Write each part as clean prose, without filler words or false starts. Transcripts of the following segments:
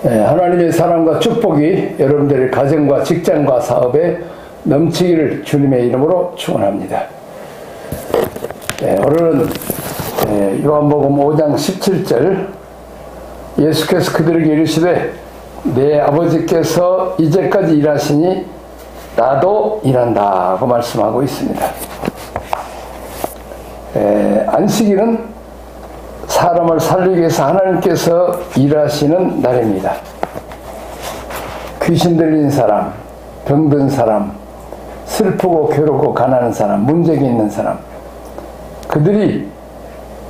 하나님의 사랑과 축복이 여러분들의 가정과 직장과 사업에 넘치기를 주님의 이름으로 축원합니다. 오늘은 요한복음 5장 17절 예수께서 그들에게 이르시되 내 아버지께서 이제까지 일하시니 나도 일한다고 말씀하고 있습니다. 안식일은 사람을 살리기 위해서 하나님께서 일하시는 날입니다. 귀신 들린 사람, 병든 사람, 슬프고 괴롭고 가난한 사람, 문제가 있는 사람, 그들이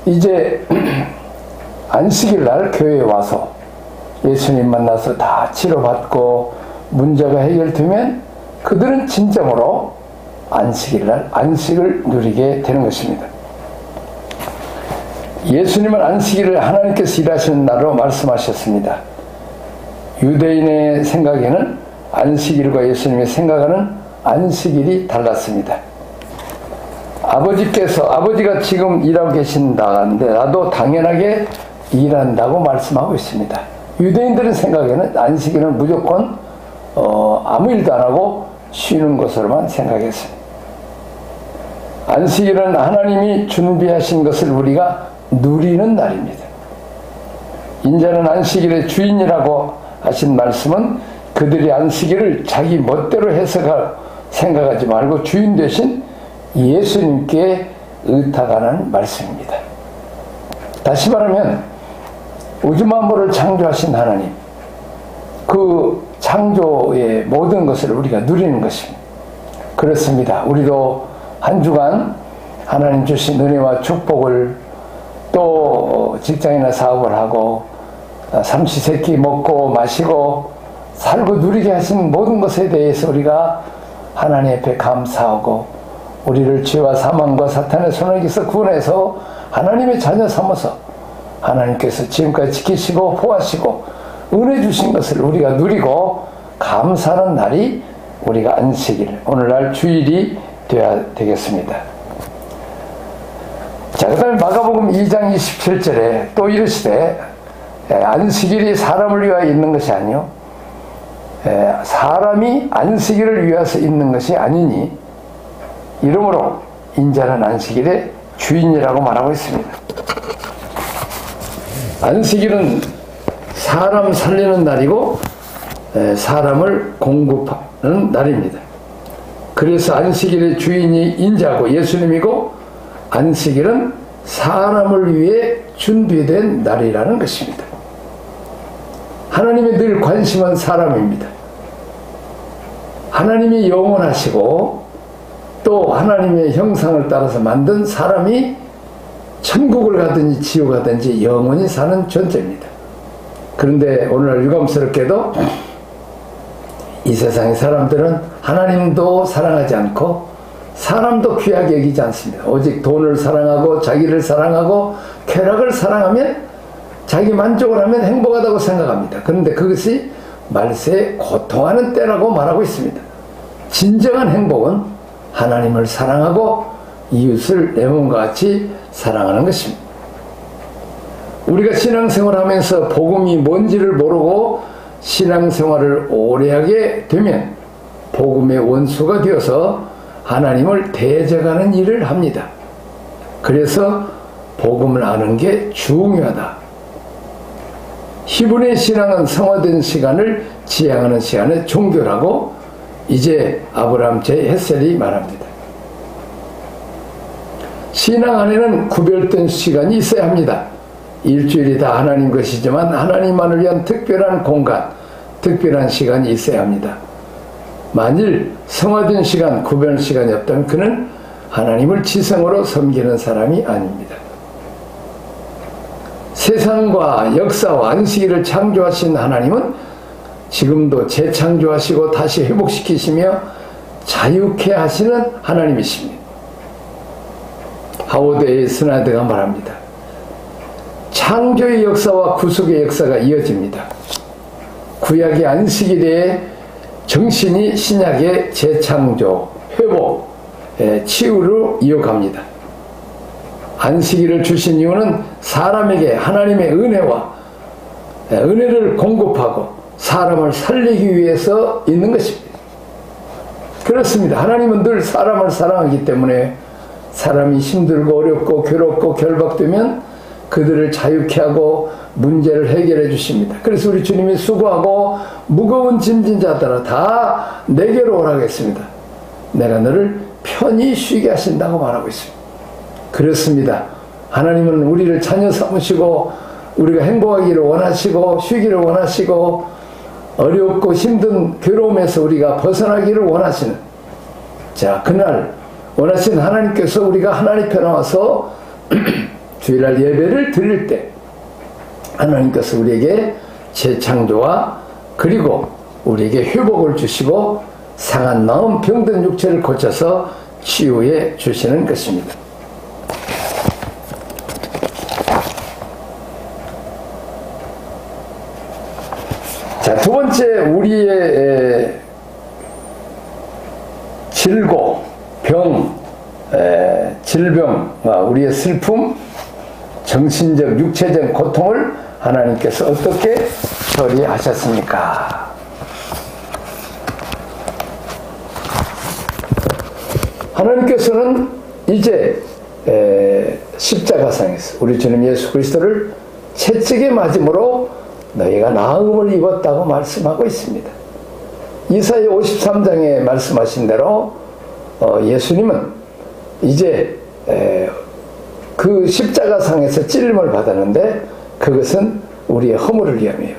이제 안식일 날 교회에 와서 예수님 만나서 다 치료받고 문제가 해결되면 그들은 진정으로 안식일 날 안식을 누리게 되는 것입니다. 예수님은 안식일을 하나님께서 일하시는 날로 말씀하셨습니다. 유대인의 생각에는 안식일과 예수님의 생각하는 안식일이 달랐습니다. 아버지가 지금 일하고 계신다는데 나도 당연하게 일한다고 말씀하고 있습니다. 유대인들의 생각에는 안식일은 무조건 아무 일도 안 하고 쉬는 것으로만 생각했습니다. 안식일은 하나님이 준비하신 것을 우리가 누리는 날입니다. 인자는 안식일의 주인이라고 하신 말씀은 그들이 안식일을 자기 멋대로 생각하지 말고 주인 되신 예수님께 의탁하는 말씀입니다. 다시 말하면 우주 만물을 창조하신 하나님, 그 창조의 모든 것을 우리가 누리는 것입니다. 그렇습니다. 우리도 한 주간 하나님 주신 은혜와 축복을 또 직장이나 사업을 하고 삼시세끼 먹고 마시고 살고 누리게 하신 모든 것에 대해서 우리가 하나님 앞에 감사하고 우리를 죄와 사망과 사탄의 손에게서 구원해서 하나님의 자녀 삼아서 하나님께서 지금까지 지키시고 보호하시고 은혜 주신 것을 우리가 누리고 감사하는 날이 우리가 안식일, 오늘날 주일이 되어야 되겠습니다. 자, 그 다음에 마가복음 2장 27절에 또 이르시되 안식일이 사람을 위하여 있는 것이 아니요 사람이 안식일을 위해서 있는 것이 아니니 이러므로 인자는 안식일의 주인이라고 말하고 있습니다. 안식일은 사람 살리는 날이고 사람을 공급하는 날입니다. 그래서 안식일의 주인이 인자고 예수님이고 안식일은 사람을 위해 준비된 날이라는 것입니다. 하나님의 늘 관심은 사람입니다. 하나님이 영원하시고 또 하나님의 형상을 따라서 만든 사람이 천국을 가든지 지옥 가든지 영원히 사는 존재입니다. 그런데 오늘날 유감스럽게도 이 세상의 사람들은 하나님도 사랑하지 않고 사람도 귀하게 여기지 않습니다. 오직 돈을 사랑하고 자기를 사랑하고 쾌락을 사랑하면 자기 만족을 하면 행복하다고 생각합니다. 그런데 그것이 말세에 고통하는 때라고 말하고 있습니다. 진정한 행복은 하나님을 사랑하고 이웃을 내 몸과 같이 사랑하는 것입니다. 우리가 신앙생활을 하면서 복음이 뭔지를 모르고 신앙생활을 오래 하게 되면 복음의 원수가 되어서 하나님을 대적하는 일을 합니다. 그래서 복음을 아는 게 중요하다. 히브리 신앙은 성화된 시간을 지향하는 시간에 종교라고 이제 아브라함 제 헷셀이 말합니다. 신앙 안에는 구별된 시간이 있어야 합니다. 일주일이 다 하나님 것이지만 하나님만을 위한 특별한 공간, 특별한 시간이 있어야 합니다. 만일 성화된 시간, 구별 시간이 없다면 그는 하나님을 지성으로 섬기는 사람이 아닙니다. 세상과 역사와 안식일을 창조하신 하나님은 지금도 재창조하시고 다시 회복시키시며 자유케 하시는 하나님이십니다. 하워드 스나드가 말합니다. 창조의 역사와 구속의 역사가 이어집니다. 구약의 안식일에 정신이 신약의 재창조, 회복, 치유로 이어갑니다. 안식일을 주신 이유는 사람에게 하나님의 은혜와 은혜를 공급하고 사람을 살리기 위해서 있는 것입니다. 그렇습니다. 하나님은 늘 사람을 사랑하기 때문에 사람이 힘들고 어렵고 괴롭고 결박되면 그들을 자유케 하고 문제를 해결해 주십니다. 그래서 우리 주님이 수고하고 무거운 짐진 자들아 다 내게로 오라겠습니다. 내가 너를 편히 쉬게 하신다고 말하고 있습니다. 그렇습니다. 하나님은 우리를 자녀 삼으시고 우리가 행복하기를 원하시고 쉬기를 원하시고 어렵고 힘든 괴로움에서 우리가 벗어나기를 원하시는, 자, 그날 원하시는 하나님께서 우리가 하나님 편에 와서 주일날 예배를 드릴 때 하나님께서 우리에게 재창조와 그리고 우리에게 회복을 주시고 상한 마음 병든 육체를 고쳐서 치유해 주시는 것입니다. 자, 두 번째, 우리의 질고, 병, 질병과 우리의 슬픔, 정신적, 육체적 고통을 하나님께서 어떻게 처리하셨습니까? 하나님께서는 이제 십자가상에서 우리 주님 예수 그리스도를 채찍에 맞음으로 너희가 나음을 입었다고 말씀하고 있습니다. 이사야 53장에 말씀하신 대로 예수님은 이제 그 십자가상에서 찔림을 받았는데 그것은 우리의 허물을 위함이에요.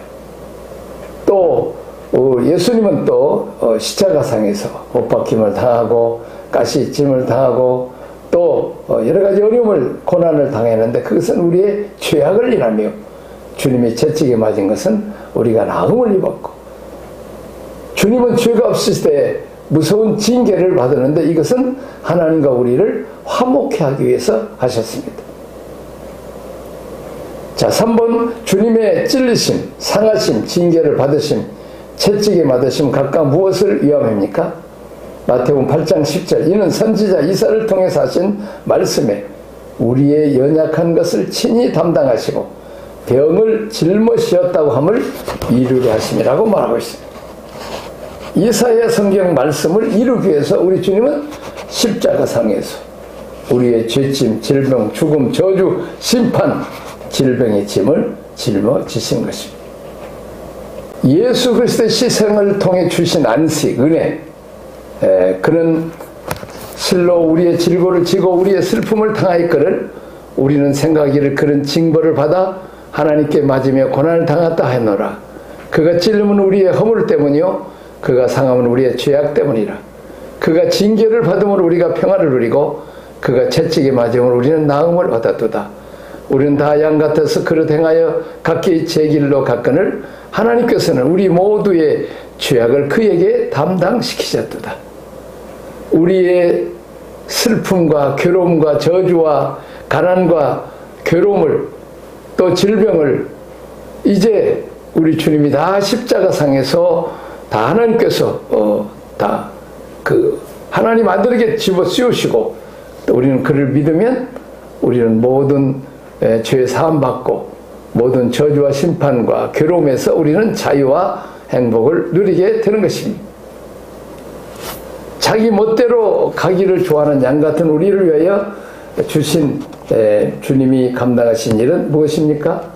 또 예수님은 또 십자가상에서 못박힘을 당하고 가시찜을 당하고 또 여러 가지 어려움을 고난을 당했는데 그것은 우리의 죄악을 인하며 주님이 채찍에 맞은 것은 우리가 나음을 입었고, 주님은 죄가 없을 때 무서운 징계를 받았는데 이것은 하나님과 우리를 화목케 하기 위해서 하셨습니다. 자, 3번 주님의 찔리심, 상하심, 징계를 받으심, 채찍에 맞으심 각각 무엇을 위함입니까? 마태복음 8장 10절, 이는 선지자 이사야를 통해서 하신 말씀에 우리의 연약한 것을 친히 담당하시고 병을 짊어지셨다고 함을 이루게 하심이라고 말하고 있습니다. 이사야 성경 말씀을 이루기 위해서 우리 주님은 십자가상에서 우리의 죄짐, 질병, 죽음, 저주, 심판, 질병의 짐을 짊어지신 것입니다. 예수 그리스도의 희생을 통해 주신 안식, 은혜, 그는 실로 우리의 질고를 지고 우리의 슬픔을 당하였거늘 우리는 생각하기를 그런 징벌을 받아 하나님께 맞으며 고난을 당했다 하노라. 그가 찔림은 우리의 허물 때문이요 그가 상함은 우리의 죄악 때문이라. 그가 징계를 받음으로 우리가 평안을 누리고 그가 채찍에 맞음으로 우리는 나음을 얻었도다. 우리는 다 양 같아서 그릇 행하여 각기 제 길로 갔거늘 하나님께서는 우리 모두의 죄악을 그에게 담당시키셨도다. 우리의 슬픔과 괴로움과 저주와 가난과 괴로움을 또 질병을 이제 우리 주님이 다 십자가상에서 다 하나님께서 다 그 하나님 아들에게 집어 씌우시고 또 우리는 그를 믿으면 우리는 모든 죄 사함 받고 모든 저주와 심판과 괴로움에서 우리는 자유와 행복을 누리게 되는 것입니다. 자기 멋대로 가기를 좋아하는 양 같은 우리를 위하여 주신 주님이 감당하신 일은 무엇입니까?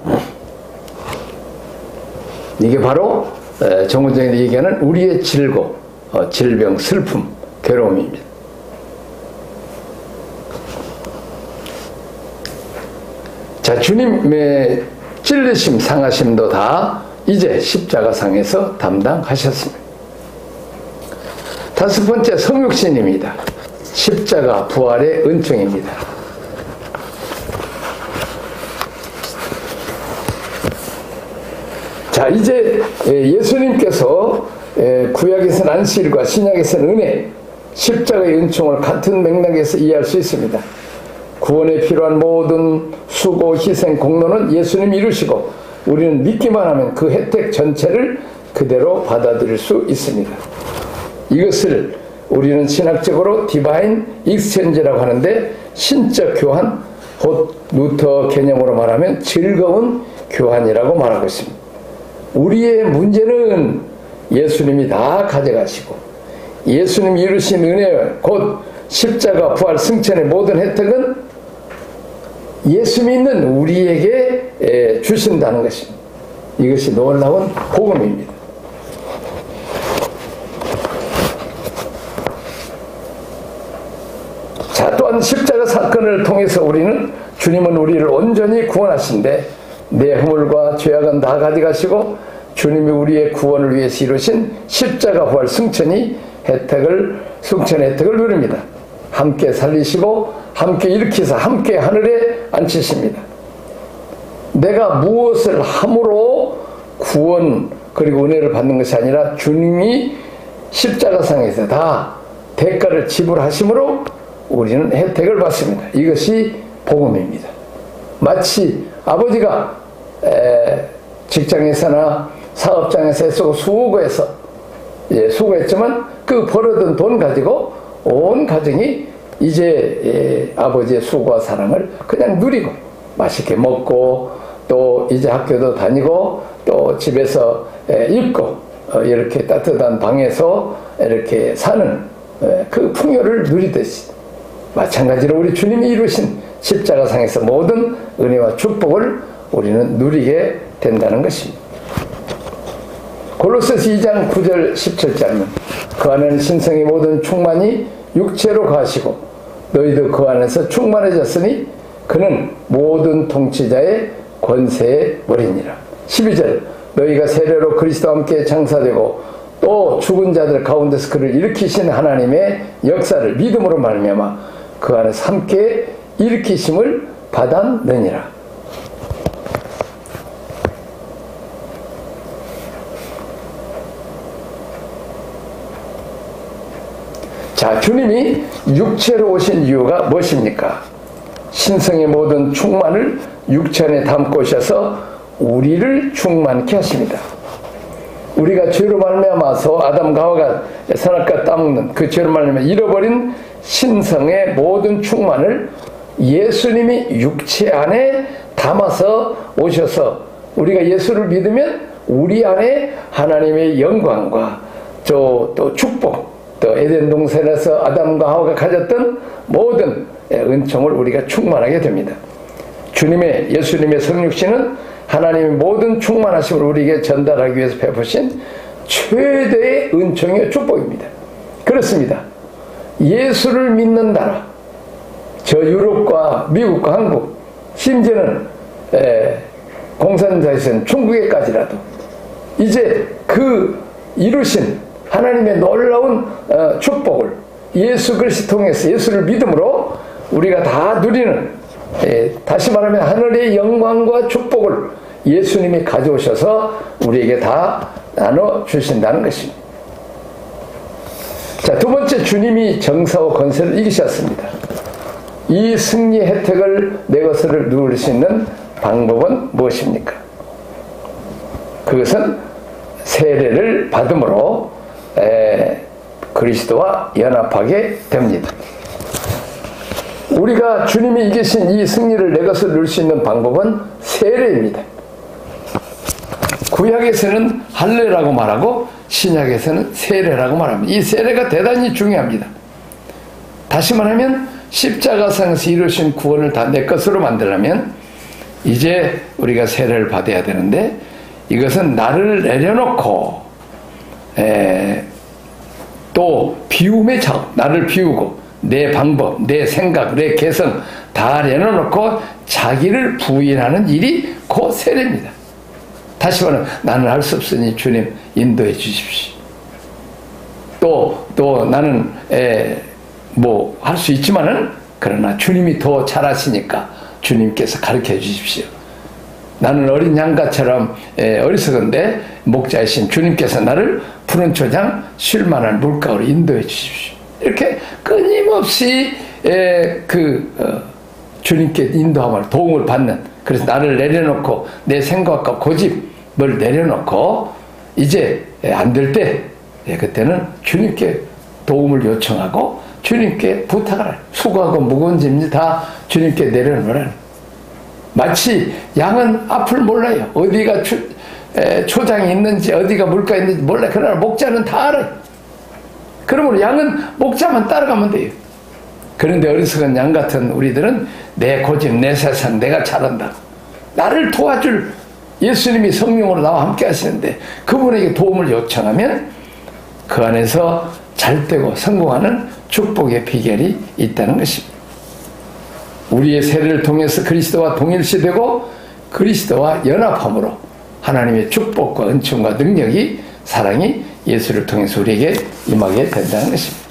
이게 바로 정원장이 얘기하는 우리의 질고, 질병, 슬픔, 괴로움입니다. 자, 주님의 찔리심, 상하심도 다 이제 십자가상에서 담당하셨습니다. 다섯 번째, 성육신입니다. 십자가 부활의 은총입니다. 자, 이제 예수님께서 구약에서는 안식일과 신약에서는 은혜, 십자가의 은총을 같은 맥락에서 이해할 수 있습니다. 구원에 필요한 모든 수고, 희생, 공로는 예수님이 이루시고 우리는 믿기만 하면 그 혜택 전체를 그대로 받아들일 수 있습니다. 이것을 우리는 신학적으로 디바인 익스체인지라고 하는데 신적 교환, 곧 루터 개념으로 말하면 즐거운 교환이라고 말하고 있습니다. 우리의 문제는 예수님이 다 가져가시고 예수님이 이루신 은혜 곧 십자가 부활 승천의 모든 혜택은 예수 믿는 우리에게 주신다는 것입니다. 이것이 놀라운 복음입니다. 자, 또한 십자가 사건을 통해서 우리는 주님은 우리를 온전히 구원하신데 내 허물과 죄악은 다 가져가시고 주님이 우리의 구원을 위해서 이루신 십자가 부활 승천의 혜택을 누립니다. 함께 살리시고 함께 일으키사 함께 하늘에 앉히십니다. 내가 무엇을 함으로 구원 그리고 은혜를 받는 것이 아니라 주님이 십자가상에서 다 대가를 지불하심으로 우리는 혜택을 받습니다. 이것이 복음입니다. 마치 아버지가 직장에서나 사업장에서 애쓰고 수고했지만 그 벌어든 돈 가지고 온 가정이 이제 아버지의 수고와 사랑을 그냥 누리고 맛있게 먹고 또 이제 학교도 다니고 또 집에서 읽고 이렇게 따뜻한 방에서 이렇게 사는 그 풍요를 누리듯이 마찬가지로 우리 주님이 이루신 십자가상에서 모든 은혜와 축복을 우리는 누리게 된다는 것입니다. 골로새서 2장 9절 17절은 그 안에는 신성의 모든 충만이 육체로 가시고 너희도 그 안에서 충만해졌으니 그는 모든 통치자의 권세의 머리니라. 12절 너희가 세례로 그리스도와 함께 장사되고 또 죽은 자들 가운데서 그를 일으키신 하나님의 역사를 믿음으로 말미암아 그 안에서 함께 일으키심을 받았느니라. 자, 주님이 육체로 오신 이유가 무엇입니까? 신성의 모든 충만을 육체 안에 담고 오셔서 우리를 충만케 하십니다. 우리가 죄로 말미암아서 아담과 하와가 선악과 따먹는 그 죄로 말미암아 잃어버린 신성의 모든 충만을 예수님이 육체 안에 담아서 오셔서 우리가 예수를 믿으면 우리 안에 하나님의 영광과 또 축복 또 에덴 동산에서 아담과 하와가 가졌던 모든 은총을 우리가 충만하게 됩니다. 예수님의 성육신은 하나님의 모든 충만하심을 우리에게 전달하기 위해서 베푸신 최대의 은총의 축복입니다. 그렇습니다. 예수를 믿는 나라, 저 유럽과 미국과 한국, 심지어는 공산자에서는 중국에까지라도 이제 그 이루신 하나님의 놀라운 축복을 예수 그리스도 통해서 예수를 믿음으로 우리가 다 누리는, 다시 말하면 하늘의 영광과 축복을 예수님이 가져오셔서 우리에게 다 나눠주신다는 것입니다. 자, 두 번째, 주님이 정사와 권세를 이기셨습니다. 이 승리 혜택을 내 것을 누릴 수 있는 방법은 무엇입니까? 그것은 세례를 받음으로 그리스도와 연합하게 됩니다. 우리가 주님이 이기신 이 승리를 내 것을 누릴 수 있는 방법은 세례입니다. 구약에서는 할례라고 말하고 신약에서는 세례라고 말합니다. 이 세례가 대단히 중요합니다. 다시 말하면 십자가상에서 이루신 구원을 다 내 것으로 만들려면 이제 우리가 세례를 받아야 되는데, 이것은 나를 내려놓고 또 비움의 작업, 나를 비우고 내 방법, 내 생각, 내 개성 다 내려놓고 자기를 부인하는 일이 곧 세례입니다. 다시 말하면 나는 할 수 없으니 주님 인도해 주십시오. 또 나는 뭐 할 수 있지만은 그러나 주님이 더 잘하시니까 주님께서 가르쳐 주십시오. 나는 어린 양가처럼 어리석은데 목자이신 주님께서 나를 푸른 초장 쉴만한 물가로 인도해 주십시오. 이렇게 끊임없이 주님께 인도함을, 도움을 받는, 그래서 나를 내려놓고 내 생각과 고집을 내려놓고 이제 안 될 때 그때는 주님께 도움을 요청하고 주님께 부탁을, 수고하고 무거운 짐을 다 주님께 내려놓으라는. 마치 양은 앞을 몰라요. 어디가 초장이 있는지 어디가 물가 있는지 몰라. 그러나 목자는 다 알아요. 그러므로 양은 목자만 따라가면 돼요. 그런데 어리석은 양 같은 우리들은 내 고집, 내 세상, 내가 잘한다. 나를 도와줄 예수님이 성령으로 나와 함께 하시는데 그분에게 도움을 요청하면 그 안에서 잘되고 성공하는 축복의 비결이 있다는 것입니다. 우리의 세례를 통해서 그리스도와 동일시되고 그리스도와 연합함으로 하나님의 축복과 은총과 능력이, 사랑이 예수를 통해서 우리에게 임하게 된다는 것입니다.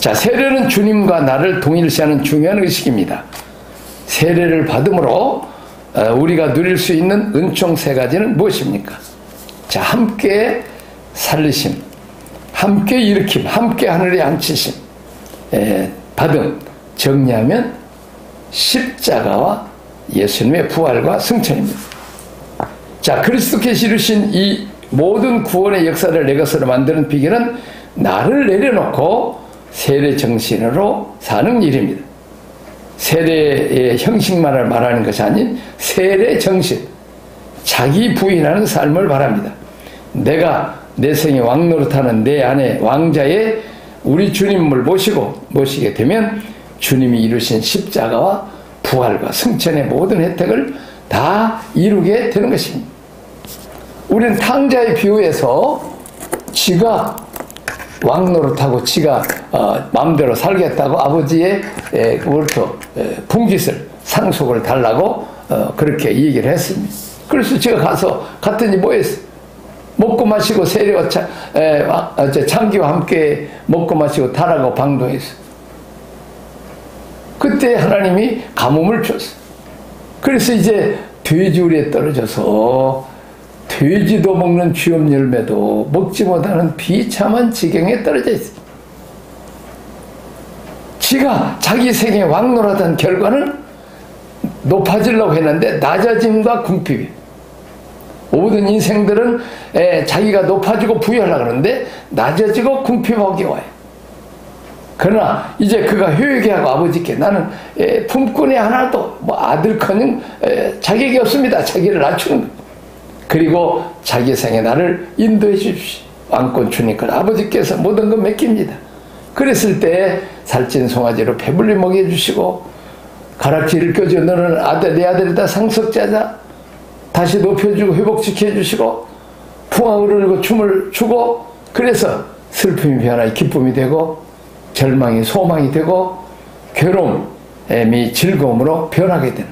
자, 세례는 주님과 나를 동일시하는 중요한 의식입니다. 세례를 받음으로 우리가 누릴 수 있는 은총 세 가지는 무엇입니까? 자, 함께 살리심, 함께 일으킴, 함께 하늘에 앉히심, 받음, 정리하면 십자가와 예수님의 부활과 승천입니다. 자, 그리스도께서 이루신 이 모든 구원의 역사를 내 것으로 만드는 비결은 나를 내려놓고 세례 정신으로 사는 일입니다. 세례의 형식만을 말하는 것이 아닌 세례 정신, 자기 부인하는 삶을 말합니다. 내가 내 생에 왕노릇하는 내 안에 왕자의 우리 주님을 모시게 되면 주님이 이루신 십자가와 부활과 승천의 모든 혜택을 다 이루게 되는 것입니다. 우리는 탕자의 비유에서 지가 왕노릇하고 지가 마음대로 살겠다고 아버지의 분깃을, 상속을 달라고 그렇게 얘기를 했습니다. 그래서 제가 가서 갔더니 뭐 했어? 먹고 마시고 세례와 창기와 함께 먹고 마시고 타라고 방동했어. 그때 하나님이 가뭄을 줬어. 그래서 이제 돼지우리에 떨어져서 돼지도 먹는 쥐업 열매도 먹지 못하는 비참한 지경에 떨어져 있어. 지가 자기 생에 왕노릇한 결과는 높아지려고 했는데 낮아짐과 궁핍이. 모든 인생들은 자기가 높아지고 부유하려고 하는데 낮아지고 궁핍하게 와요. 그러나 이제 그가 회개하고 아버지께 나는 품꾼이 하나도 아들커녕 자격이 없습니다. 자기를 낮추는 거예요. 그리고 자기 생에 나를 인도해 주십시오. 왕권 주니까 아버지께서 모든 걸 맡깁니다. 그랬을 때 살찐 송아지로 배불리 먹여주시고 가락지를 껴줘 너는 내 아들이다 상속자자 다시 높여주고 회복시켜 주시고 풍악을 울고 춤을 추고 그래서 슬픔이 변화해 기쁨이 되고 절망이 소망이 되고 괴로움이 즐거움으로 변하게 되는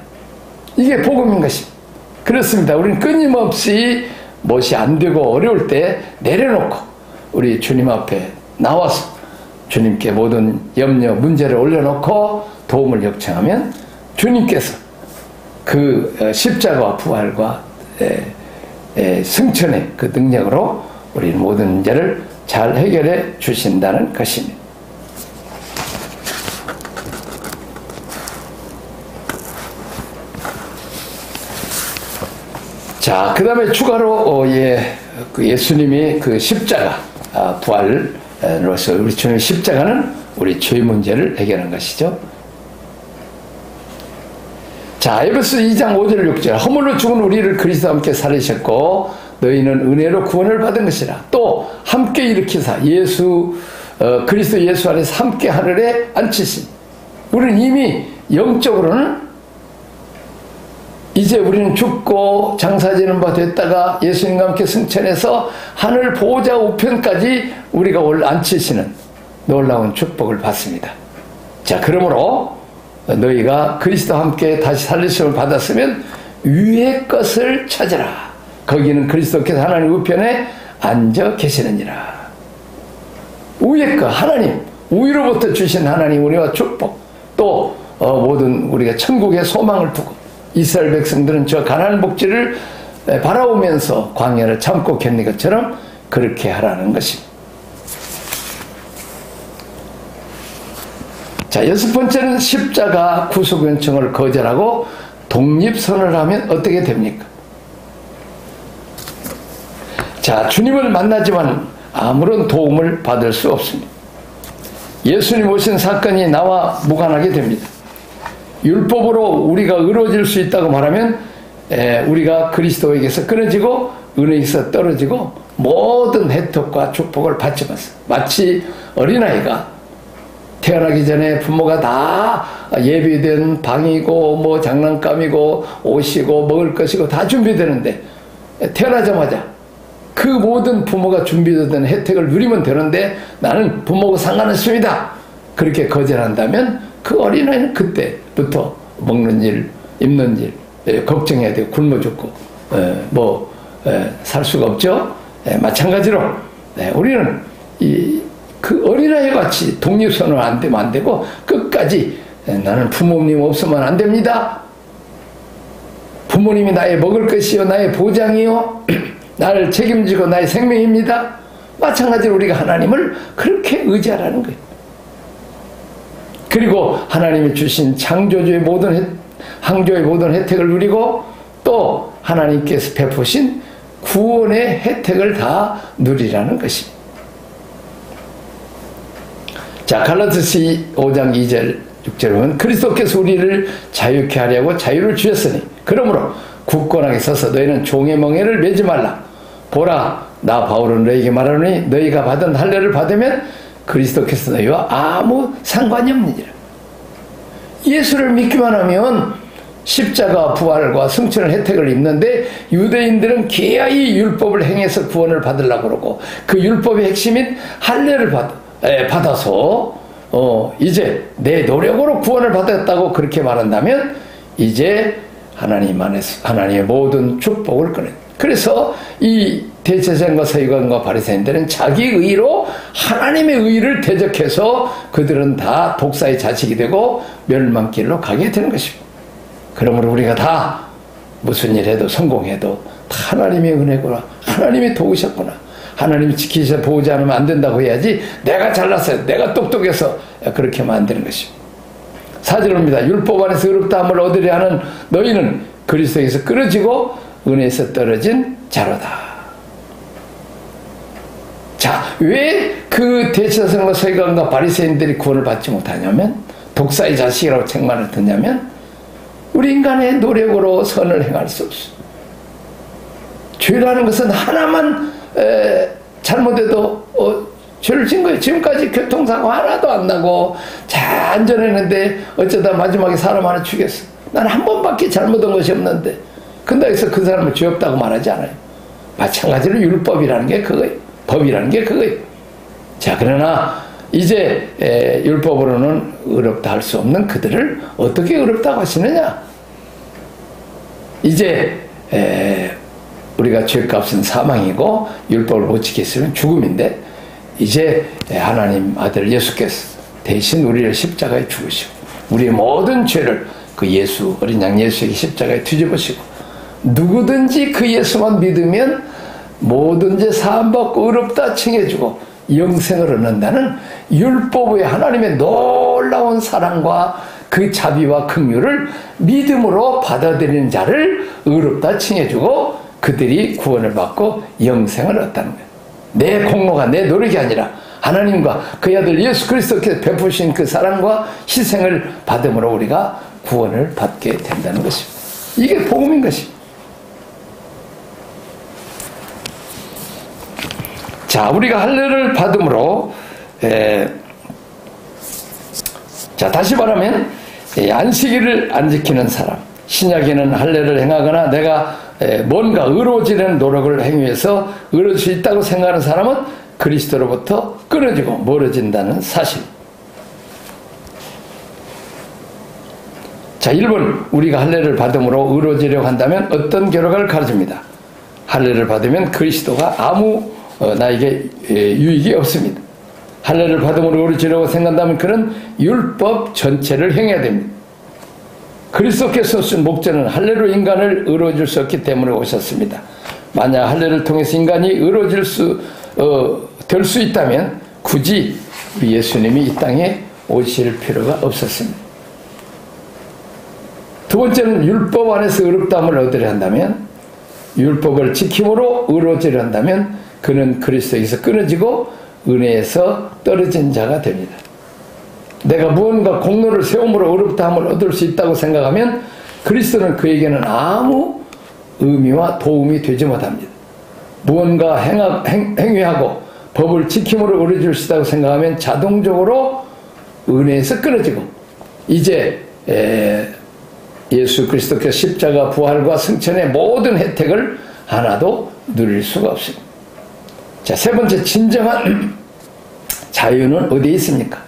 이게 복음인 것입니다. 그렇습니다. 우리는 끊임없이 무엇이 안 되고 어려울 때 내려놓고 우리 주님 앞에 나와서 주님께 모든 염려, 문제를 올려놓고 도움을 요청하면 주님께서 그 십자가와 부활과 승천의 그 능력으로 우리 모든 문제를 잘 해결해 주신다는 것입니다. 자, 그 다음에 추가로 그 예수님이 그 십자가 부활로서 우리 주님의 십자가는 우리 죄 문제를 해결한 것이죠. 자, 에베소 2장 5절 6절 허물로 죽은 우리를 그리스도와 함께 살리셨고 너희는 은혜로 구원을 받은 것이라. 또 함께 일으키사 그리스도 예수 안에서 함께 하늘에 앉히신. 우리는 이미 영적으로는 이제 우리는 죽고 장사지는 바 됐다가 예수님과 함께 승천해서 하늘 보호자 우편까지 우리가 앉히시는 놀라운 축복을 받습니다. 자, 그러므로 너희가 그리스도와 함께 다시 살리심을 받았으면 위의 것을 찾으라. 거기는 그리스도께서 하나님 우편에 앉아 계시느니라. 위의 것, 하나님, 위로부터 주신 하나님 우리와 축복, 또 모든 우리가 천국의 소망을 두고 이스라엘 백성들은 저 가나안 복지를 바라보면서 광야를 참고 견딘 것처럼 그렇게 하라는 것입니다. 자, 여섯 번째는 십자가 구속 요청을 거절하고 독립선언을 하면 어떻게 됩니까? 자, 주님을 만나지만 아무런 도움을 받을 수 없습니다. 예수님 오신 사건이 나와 무관하게 됩니다. 율법으로 우리가 의로워질 수 있다고 말하면 우리가 그리스도에게서 끊어지고 은혜에서 떨어지고 모든 혜택과 축복을 받지면서 마치 어린아이가 태어나기 전에 부모가 다 예비된 방이고 뭐 장난감이고 옷이고 먹을 것이고 다 준비되는데 태어나자마자 그 모든 부모가 준비되던 혜택을 누리면 되는데 나는 부모가 상관없습니다. 그렇게 거절한다면 그 어린아이는 그때부터 먹는 일, 입는 일 걱정해야 되고 굶어 죽고 살 수가 없죠. 마찬가지로 우리는 그 어린아이 같이 독립선언 안 되면 안 되고 끝까지 나는 부모님 없으면 안 됩니다. 부모님이 나의 먹을 것이요 나의 보장이요 나를 책임지고 나의 생명입니다. 마찬가지로 우리가 하나님을 그렇게 의지하라는 거예요. 그리고 하나님이 주신 창조주의 항조의 모든 혜택을 누리고 또 하나님께서 베푸신 구원의 혜택을 다 누리라는 것입니다. 자, 갈라디아서 5장 2절 6절에 보면 그리스도께서 우리를 자유케 하려고 자유를 주셨으니 그러므로 굳건하게 서서 너희는 종의 멍에를 매지 말라. 보라, 나 바울은 너희에게 말하노니 너희가 받은 할례를 받으면 그리스도께서 너희와 아무 상관이 없느니라. 예수를 믿기만 하면 십자가 부활과 승천의 혜택을 입는데 유대인들은 기아이 율법을 행해서 구원을 받으려고 그러고 그 율법의 핵심인 할례를 받아서 이제 내 노력으로 구원을 받았다고 그렇게 말한다면 이제 하나님 안에서 하나님의 모든 축복을 끊어요. 그래서 이 대제사장과 서기관과 바리새인들은 자기 의로 하나님의 의를 대적해서 그들은 다 독사의 자식이 되고 멸망길로 가게 되는 것입니다. 그러므로 우리가 다 무슨 일 해도 성공해도 다 하나님의 은혜구나, 하나님이 도우셨구나, 하나님이 지키셔서 보호지 않으면 안 된다고 해야지 내가 잘났어요, 내가 똑똑해서 그렇게 하면 안 되는 것입니다. 4절입니다. 율법 안에서 의롭다함을 얻으려 하는 너희는 그리스도에서 끊어지고 은혜에서 떨어진 자로다. 자, 왜 그 대제사장과 서기관과 바리새인들이 구원을 받지 못하냐면 독사의 자식이라고 책망을 듣냐면 우리 인간의 노력으로 선을 행할 수 없어. 죄라는 것은 하나만 잘못해도 죄를 진 거예요. 지금까지 교통사고 하나도 안 나고 잘 안전했는데 어쩌다 마지막에 사람 하나 죽였어. 난 한 번밖에 잘못한 것이 없는데 근데 여기서 그 사람을 죄 없다고 말하지 않아요. 마찬가지로 율법이라는 게 그거예요. 법이라는 게 그거예요. 자, 그러나 이제 율법으로는 의롭다 할 수 없는 그들을 어떻게 의롭다고 하시느냐. 이제 우리가 죄값은 사망이고 율법을 못 지켰으면 죽음인데 이제 하나님 아들 예수께서 대신 우리를 십자가에 죽으시고 우리의 모든 죄를 그 예수 어린 양 예수에게 십자가에 뒤집으시고 누구든지 그 예수만 믿으면 모든 죄 사함받고 의롭다 칭해주고 영생을 얻는다는 율법의 하나님의 놀라운 사랑과 그 자비와 긍휼을 믿음으로 받아들이는 자를 의롭다 칭해주고 그들이 구원을 받고 영생을 얻다는 거예요. 내 공로가 내 노력이 아니라 하나님과 그의 아들 예수 그리스도께서 베푸신 그 사랑과 희생을 받음으로 우리가 구원을 받게 된다는 것입니다. 이게 복음인 것입니다. 자, 우리가 할례를 받음으로 자, 다시 말하면 안식일을 안 지키는 사람, 신약에는 할례를 행하거나 내가 뭔가 의로워지려는 노력을 행위해서 의로울 수 있다고 생각하는 사람은 그리스도로부터 끊어지고 멀어진다는 사실. 자, 1번 우리가 할례를 받음으로 의로워지려고 한다면 어떤 결과를 가져줍니다. 할례를 받으면 그리스도가 아무 나에게 유익이 없습니다. 할례를 받음으로 의로워지려고 생각한다면 그는 율법 전체를 행해야 됩니다. 그리스도께서 쓴 목적은 할례로 인간을 의로워질 수 없기 때문에 오셨습니다. 만약 할례를 통해서 인간이 의로워질 될 수 있다면 굳이 우리 예수님이 이 땅에 오실 필요가 없었습니다. 두 번째는 율법 안에서 의롭다함을 얻으려 한다면 율법을 지킴으로 의로워지려 한다면 그는 그리스도에서 끊어지고 은혜에서 떨어진 자가 됩니다. 내가 무언가 공로를 세움으로 의롭다함을 얻을 수 있다고 생각하면 그리스도는 그에게는 아무 의미와 도움이 되지 못합니다. 무언가 행위하고 법을 지킴으로 의뢰줄 수 있다고 생각하면 자동적으로 은혜에서 끊어지고, 이제 예수 그리스도께서 십자가 부활과 승천의 모든 혜택을 하나도 누릴 수가 없습니다. 자, 세 번째, 진정한 자유는 어디에 있습니까?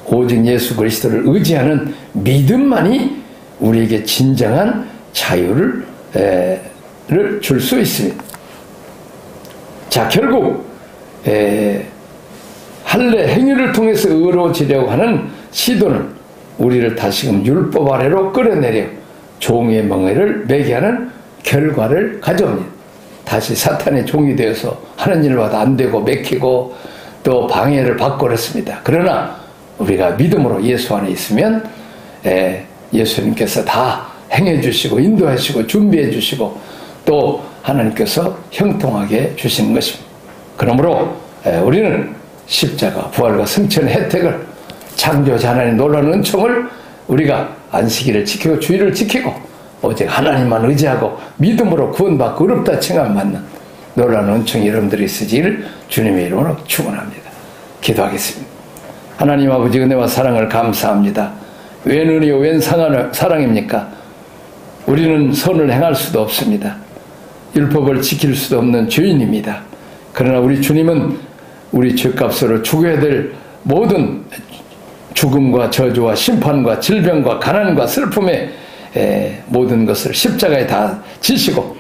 오직 예수 그리스도를 의지하는 믿음만이 우리에게 진정한 자유를 줄 수 있습니다. 자, 결국 할례 행위를 통해서 의로워지려고 하는 시도는 우리를 다시금 율법 아래로 끌어내려 종의 멍에를 매게 하는 결과를 가져옵니다. 다시 사탄의 종이 되어서 하는 일마다 안 되고 맥히고 또 방해를 받고 그렇습니다. 그러나 우리가 믿음으로 예수 안에 있으면 예수님께서 다 행해 주시고 인도해 주시고 준비해 주시고 또 하나님께서 형통하게 주시는 것입니다. 그러므로 우리는 십자가 부활과 승천의 혜택을, 창조자 하나님의 놀라운 은총을 우리가 안식일을 지키고 주일을 지키고 오직 하나님만 의지하고 믿음으로 구원받고 어렵다 칭함 받는 놀라운 은총이 여러분들이 있으시기를 주님의 이름으로 축원합니다. 기도하겠습니다. 하나님 아버지, 은혜와 사랑을 감사합니다. 웬 은혜요 웬 사랑입니까? 우리는 선을 행할 수도 없습니다. 율법을 지킬 수도 없는 죄인입니다. 그러나 우리 주님은 우리 죄값으로 죽어야 될 모든 죽음과 저주와 심판과 질병과 가난과 슬픔의 모든 것을 십자가에 다 지시고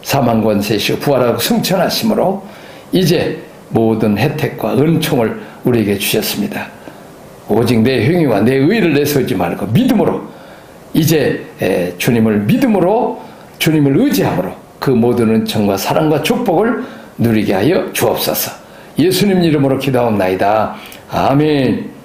사망 권세시고 부활하고 승천하심으로 이제 모든 혜택과 은총을 우리에게 주셨습니다. 오직 내 행위와 내 의의를 내세우지 말고 믿음으로 이제 주님을 믿음으로 주님을 의지함으로 그 모든 은총과 사랑과 축복을 누리게 하여 주옵소서. 예수님 이름으로 기도하옵나이다. 아멘.